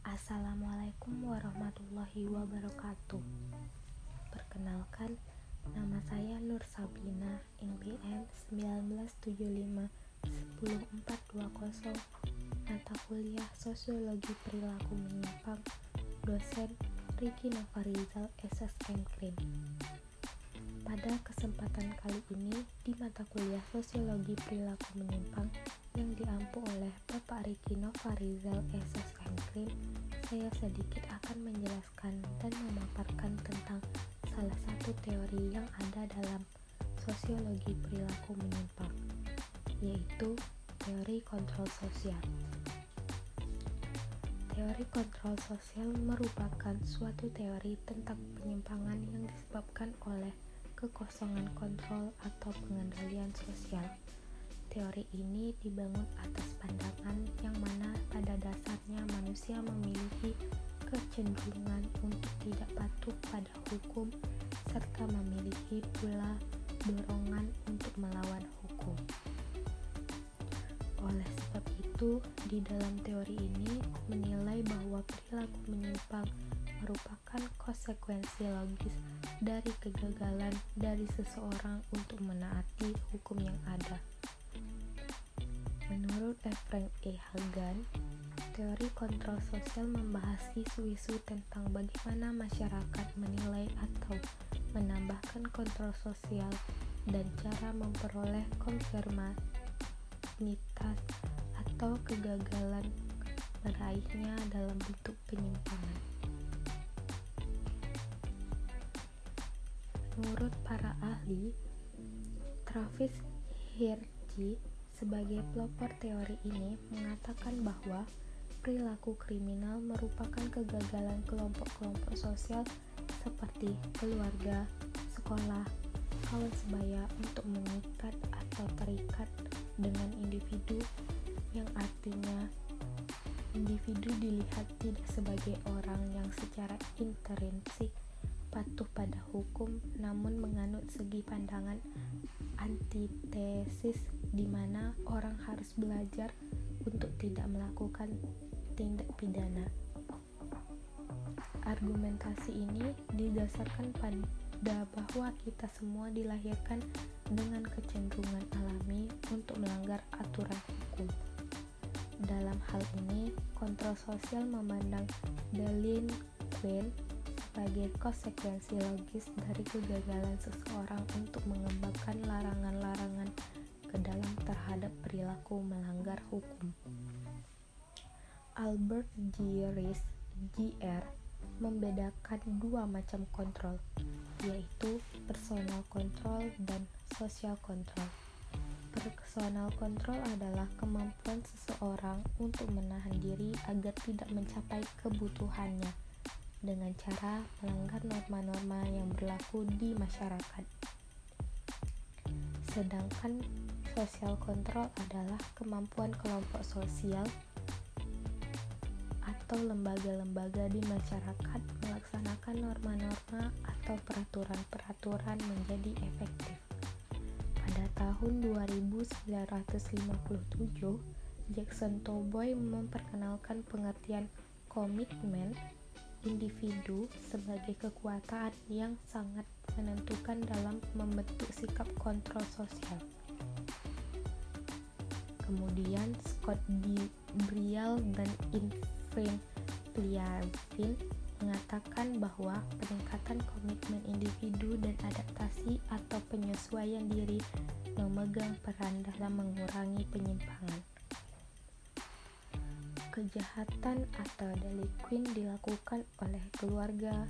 Assalamualaikum warahmatullahi wabarakatuh. Perkenalkan, nama saya Nur Sabina, NPM 1975 mata kuliah Sosiologi Perilaku Menyimpang, dosen Riki Novarizal SSM Krim. Pada kesempatan kali ini, di mata kuliah Sosiologi Perilaku Menyimpang yang diampu oleh Bapak Riki Novarizal SSM Krim, saya sedikit akan menjelaskan dan memaparkan tentang salah satu teori yang ada dalam sosiologi perilaku menyimpang, yaitu teori kontrol sosial. Teori kontrol sosial merupakan suatu teori tentang penyimpangan yang disebabkan oleh kekosongan kontrol atau pengendalian sosial. Teori ini dibangun atas pandangan yang mana pada dasarnya manusia memiliki kecenderungan untuk tidak patuh pada hukum serta memiliki pula dorongan untuk melawan hukum. Oleh sebab itu, di dalam teori ini menilai bahwa perilaku menyimpang merupakan konsekuensi logis dari kegagalan dari seseorang untuk menaati hukum yang ada. Menurut Frank E. Hagan, teori kontrol sosial membahas isu-isu tentang bagaimana masyarakat menilai atau menambahkan kontrol sosial dan cara memperoleh konformitas atau kegagalan meraihnya dalam bentuk penyimpangan. Menurut para ahli, Travis Hirschi sebagai pelopor teori ini mengatakan bahwa perilaku kriminal merupakan kegagalan kelompok-kelompok sosial seperti keluarga, sekolah, kawan sebaya untuk mengikat atau terikat dengan individu, yang artinya individu dilihat tidak sebagai orang yang secara intrinsik patuh pada hukum, namun menganut segi pandangan antitesis di mana orang harus belajar untuk tidak melakukan tindak pidana. Argumentasi ini didasarkan pada bahwa kita semua dilahirkan dengan kecenderungan alami untuk melanggar aturan hukum. Dalam hal ini, kontrol sosial memandang delinquent sebagai konsekuensi logis dari kegagalan seseorang untuk mengembangkan larangan-larangan ke dalam terhadap perilaku melanggar hukum. Albert G. Rees, Jr. membedakan dua macam kontrol, yaitu personal control dan social control. Personal control adalah kemampuan seseorang untuk menahan diri agar tidak mencapai kebutuhannya dengan cara melanggar norma-norma yang berlaku di masyarakat. Sedangkan social control adalah kemampuan kelompok sosial atau lembaga-lembaga di masyarakat melaksanakan norma-norma atau peraturan-peraturan menjadi efektif. Pada tahun 2957, Jackson Tolboy memperkenalkan pengertian komitmen individu sebagai kekuatan yang sangat menentukan dalam membentuk sikap kontrol sosial. Kemudian Scott D. Briel dan Irving Pliavin mengatakan bahwa peningkatan komitmen individu dan adaptasi atau penyesuaian diri memegang peran dalam mengurangi penyimpangan. Kejahatan atau delinquent dilakukan oleh keluarga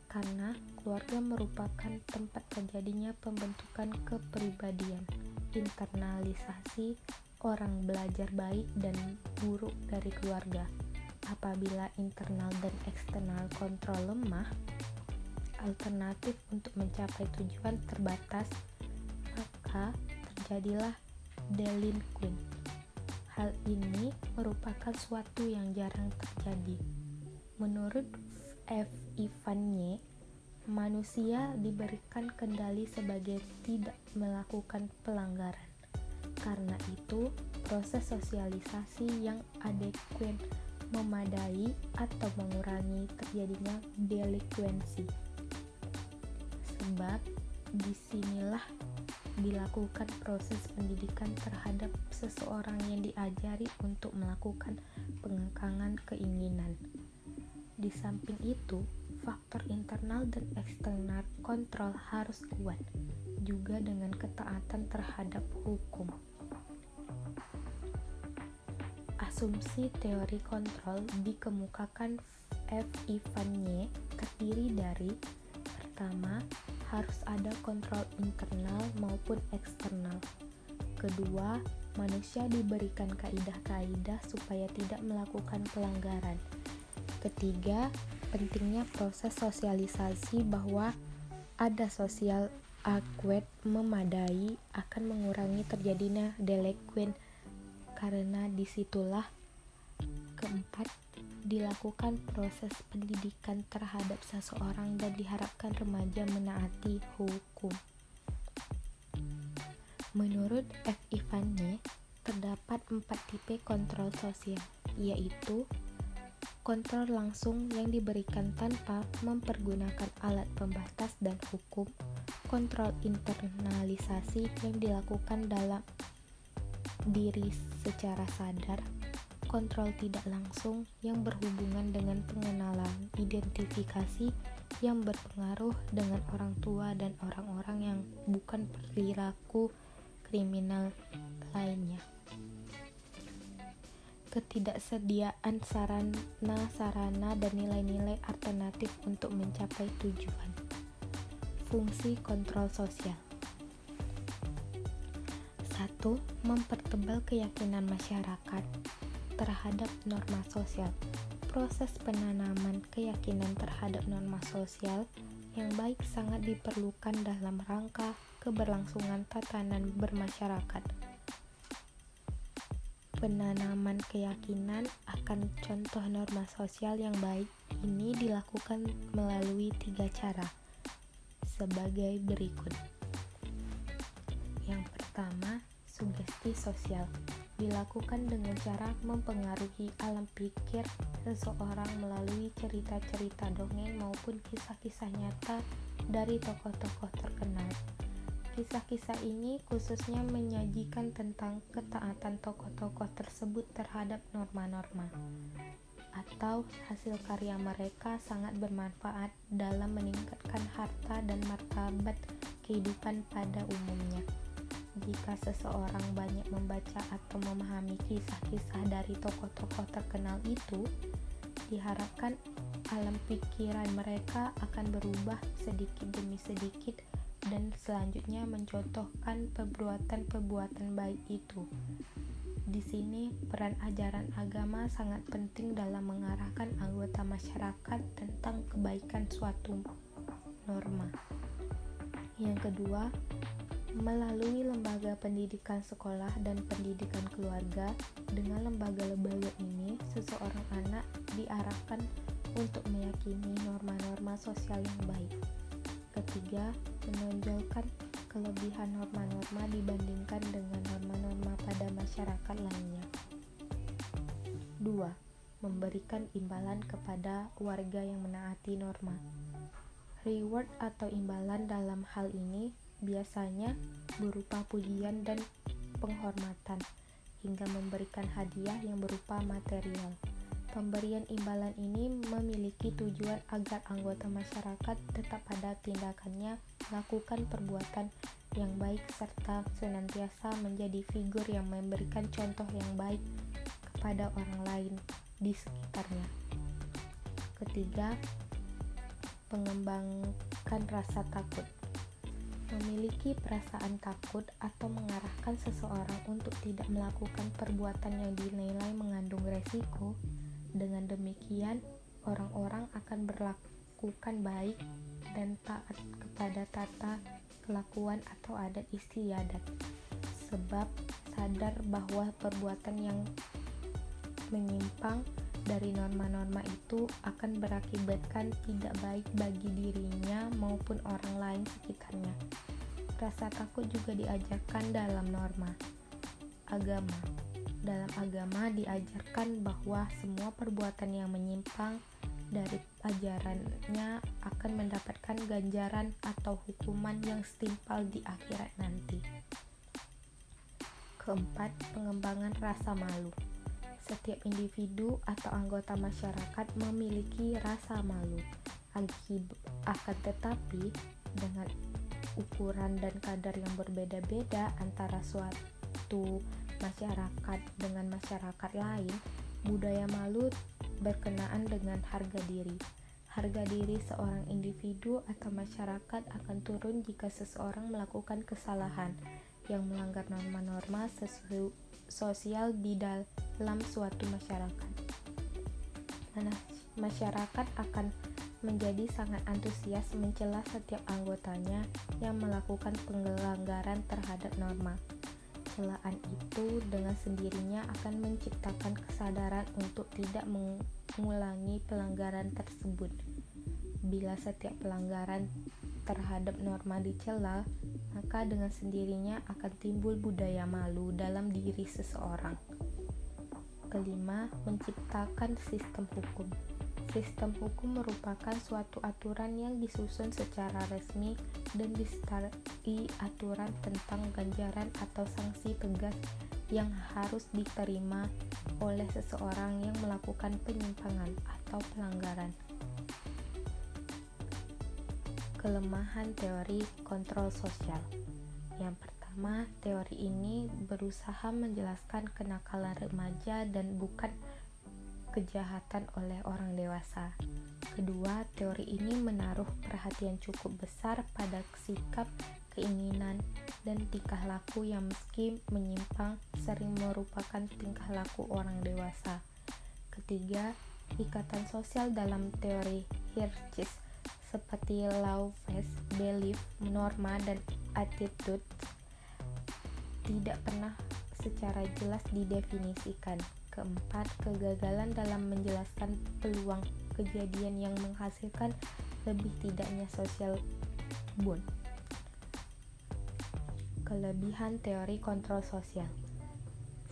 karena keluarga merupakan tempat terjadinya pembentukan kepribadian, internalisasi orang belajar baik dan buruk dari keluarga. Apabila internal dan eksternal kontrol lemah, alternatif untuk mencapai tujuan terbatas, maka terjadilah delinquent. Hal ini merupakan suatu yang jarang terjadi. Menurut F. Ivanye, manusia diberikan kendali sebagai tidak melakukan pelanggaran. Karena itu, proses sosialisasi yang adekuat memadai atau mengurangi terjadinya delikuensi. Sebab disinilah dilakukan proses pendidikan terhadap seseorang yang diajari untuk melakukan pengekangan keinginan. Di samping itu, faktor internal dan eksternal kontrol harus kuat, juga dengan ketaatan terhadap hukum. Asumsi teori kontrol dikemukakan F. Ivanyi terdiri dari: pertama, harus ada kontrol internal maupun eksternal. Kedua, manusia diberikan kaidah-kaidah supaya tidak melakukan pelanggaran. Ketiga, pentingnya proses sosialisasi bahwa ada social adequate memadai akan mengurangi terjadinya delikuen karena disitulah. Keempat, dilakukan proses pendidikan terhadap seseorang dan diharapkan remaja menaati hukum. Menurut F. Ivanyi, terdapat 4 tipe kontrol sosial, yaitu kontrol langsung yang diberikan tanpa mempergunakan alat pembatas dan hukum, kontrol internalisasi yang dilakukan dalam diri secara sadar, kontrol tidak langsung yang berhubungan dengan pengenalan identifikasi yang berpengaruh dengan orang tua dan orang-orang yang bukan perilaku kriminal lainnya. Ketidaksediaan sarana dan nilai-nilai alternatif untuk mencapai tujuan. Fungsi kontrol sosial. 1. Mempertebal keyakinan masyarakat terhadap norma sosial. Proses penanaman keyakinan terhadap norma sosial yang baik sangat diperlukan dalam rangka keberlangsungan tatanan bermasyarakat. Penanaman keyakinan akan contoh norma sosial yang baik ini dilakukan melalui 3 cara, sebagai berikut. Yang pertama, sugesti sosial. Dilakukan dengan cara mempengaruhi alam pikir seseorang melalui cerita-cerita dongeng maupun kisah-kisah nyata dari tokoh-tokoh terkenal. Kisah-kisah ini khususnya menyajikan tentang ketaatan tokoh-tokoh tersebut terhadap norma-norma, atau hasil karya mereka sangat bermanfaat dalam meningkatkan harta dan martabat kehidupan pada umumnya. Jika seseorang banyak membaca atau memahami kisah-kisah dari tokoh-tokoh terkenal itu, diharapkan alam pikiran mereka akan berubah sedikit demi sedikit dan selanjutnya mencontohkan perbuatan-perbuatan baik itu. Di sini, peran ajaran agama sangat penting dalam mengarahkan anggota masyarakat tentang kebaikan suatu norma. Yang kedua, melalui lembaga pendidikan sekolah dan pendidikan keluarga. Dengan lembaga-lembaga ini, seseorang anak diarahkan untuk meyakini norma-norma sosial yang baik. Ketiga, menonjolkan kelebihan norma-norma dibandingkan dengan norma-norma pada masyarakat lainnya. 2. Memberikan imbalan kepada warga yang menaati norma. Reward atau imbalan dalam hal ini biasanya berupa pujian dan penghormatan, hingga memberikan hadiah yang berupa material. Pemberian imbalan ini memiliki tujuan agar anggota masyarakat tetap pada tindakannya, melakukan perbuatan yang baik, serta senantiasa menjadi figur yang memberikan contoh yang baik kepada orang lain di sekitarnya. Ketiga, mengembangkan rasa takut. Memiliki perasaan takut atau mengarahkan seseorang untuk tidak melakukan perbuatan yang dinilai mengandung resiko. Dengan demikian, orang-orang akan berlakukan baik dan taat kepada tata kelakuan atau adat istiadat, sebab sadar bahwa perbuatan yang menyimpang dari norma-norma itu akan berakibatkan tidak baik bagi dirinya maupun orang lain sekitarnya. Rasa takut juga diajarkan dalam norma agama. Dalam agama diajarkan bahwa semua perbuatan yang menyimpang dari ajarannya akan mendapatkan ganjaran atau hukuman yang setimpal di akhirat nanti. Keempat, pengembangan rasa malu. Setiap individu atau anggota masyarakat memiliki rasa malu. Akan tetapi, dengan ukuran dan kadar yang berbeda-beda antara suatu masyarakat dengan masyarakat lain, budaya malu berkenaan dengan harga diri. Harga diri seorang individu atau masyarakat akan turun jika seseorang melakukan kesalahan yang melanggar norma-norma sosial di dalam suatu masyarakat. Masyarakat akan menjadi sangat antusias mencela setiap anggotanya yang melakukan pelanggaran terhadap norma. Celaan itu dengan sendirinya akan menciptakan kesadaran untuk tidak mengulangi pelanggaran tersebut. Bila setiap pelanggaran terhadap norma dicela, maka dengan sendirinya akan timbul budaya malu dalam diri seseorang. Kelima, menciptakan sistem hukum. Sistem hukum merupakan suatu aturan yang disusun secara resmi dan disertai aturan tentang ganjaran atau sanksi tegas yang harus diterima oleh seseorang yang melakukan penyimpangan atau pelanggaran. Kelemahan teori kontrol sosial. Yang pertama, teori ini berusaha menjelaskan kenakalan remaja dan bukan kejahatan oleh orang dewasa. Kedua, teori ini menaruh perhatian cukup besar pada sikap, keinginan, dan tingkah laku yang meski menyimpang sering merupakan tingkah laku orang dewasa. Ketiga, ikatan sosial dalam teori hierarkis seperti law, faith, belief, norma, dan attitude tidak pernah secara jelas didefinisikan. Keempat, kegagalan dalam menjelaskan peluang kejadian yang menghasilkan lebih tidaknya social bond. Kelebihan teori kontrol sosial.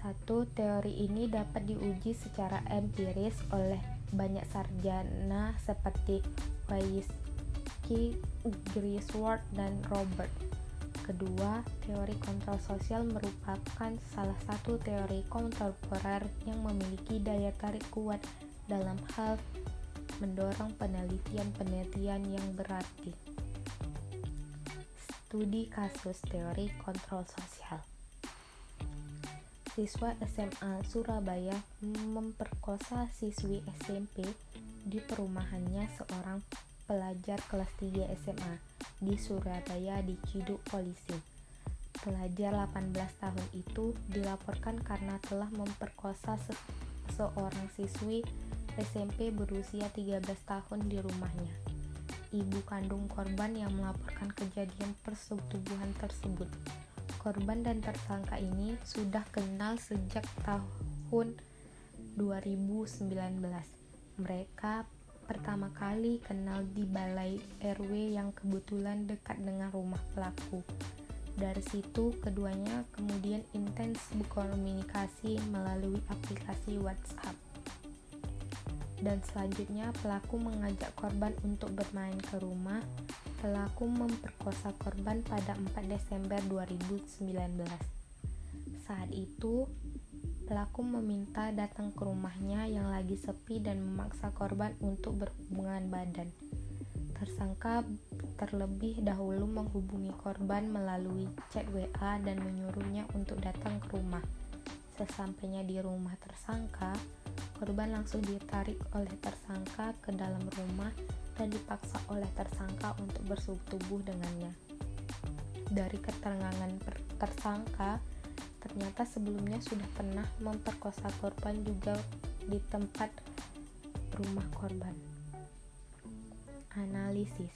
1. Teori ini dapat diuji secara empiris oleh banyak sarjana seperti Wieski, Griswold, dan Robert. Kedua, teori kontrol sosial merupakan salah satu teori kontemporer yang memiliki daya tarik kuat dalam hal mendorong penelitian yang berarti. Studi kasus teori kontrol sosial. Siswa SMA Surabaya memperkosa siswi SMP di perumahannya seorang pelajar kelas 3 SMA di Surabaya diciduk polisi. Pelajar 18 tahun itu dilaporkan karena telah memperkosa seorang siswi SMP berusia 13 tahun di rumahnya. Ibu kandung korban yang melaporkan kejadian persetubuhan tersebut. Korban dan tersangka ini sudah kenal sejak tahun 2019. Mereka pertama kali kenal di balai RW yang kebetulan dekat dengan rumah pelaku. Dari situ, keduanya kemudian intens berkomunikasi melalui aplikasi WhatsApp. Dan selanjutnya, pelaku mengajak korban untuk bermain ke rumah. Pelaku memperkosa korban pada 4 Desember 2019. Saat itu, pelaku meminta datang ke rumahnya yang lagi sepi dan memaksa korban untuk berhubungan badan. Tersangka terlebih dahulu menghubungi korban melalui chat WA dan menyuruhnya untuk datang ke rumah. Sesampainya di rumah tersangka, korban langsung ditarik oleh tersangka ke dalam rumah dan dipaksa oleh tersangka untuk bersetubuh dengannya. Dari keterangan tersangka, ternyata sebelumnya sudah pernah memperkosa korban juga di tempat rumah korban. Analisis.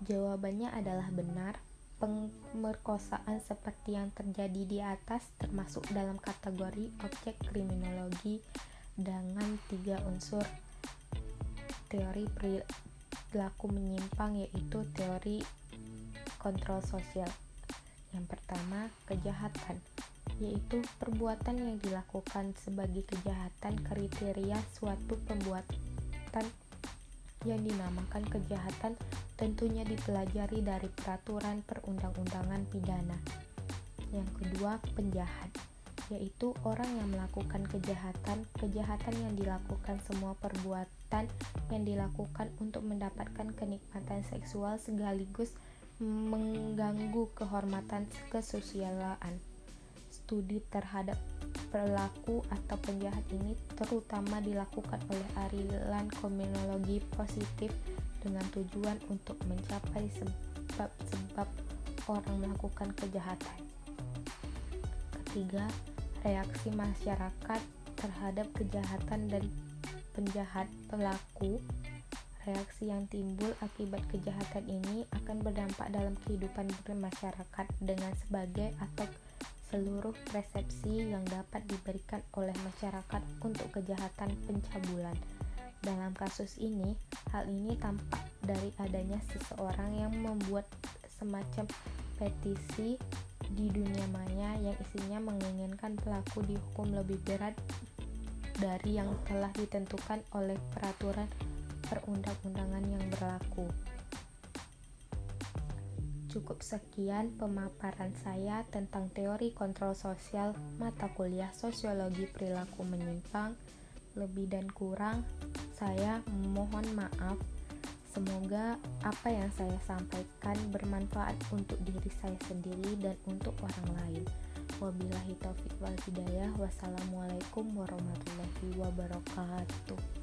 Jawabannya adalah benar. Pemerkosaan seperti yang terjadi di atas termasuk dalam kategori objek kriminologi dengan 3 unsur teori perilaku menyimpang, yaitu teori kontrol sosial. Yang pertama, kejahatan. yaitu perbuatan yang dilakukan sebagai kejahatan. Kriteria suatu perbuatan yang dinamakan kejahatan tentunya dipelajari dari peraturan perundang-undangan pidana. Yang kedua, penjahat, yaitu orang yang melakukan kejahatan. Kejahatan yang dilakukan semua perbuatan yang dilakukan untuk mendapatkan kenikmatan seksual sekaligus mengganggu kehormatan kesusilaan. Studi terhadap pelaku atau penjahat ini terutama dilakukan oleh aliran kriminologi positif dengan tujuan untuk mencapai sebab-sebab orang melakukan kejahatan. Ketiga, reaksi masyarakat terhadap kejahatan dan penjahat pelaku. Reaksi yang timbul akibat kejahatan ini akan berdampak dalam kehidupan bermasyarakat dengan sebagai atau seluruh persepsi yang dapat diberikan oleh masyarakat untuk kejahatan pencabulan. Dalam kasus ini, hal ini tampak dari adanya seseorang yang membuat semacam petisi di dunia maya yang isinya menginginkan pelaku dihukum lebih berat dari yang telah ditentukan oleh peraturan perundang-undangan yang berlaku. Cukup sekian pemaparan saya tentang teori kontrol sosial mata kuliah Sosiologi Perilaku Menyimpang. Lebih dan kurang saya mohon maaf. Semoga apa yang saya sampaikan bermanfaat untuk diri saya sendiri dan untuk orang lain. Wabillahi taufiq wal hidayah. Wassalamualaikum warahmatullahi wabarakatuh.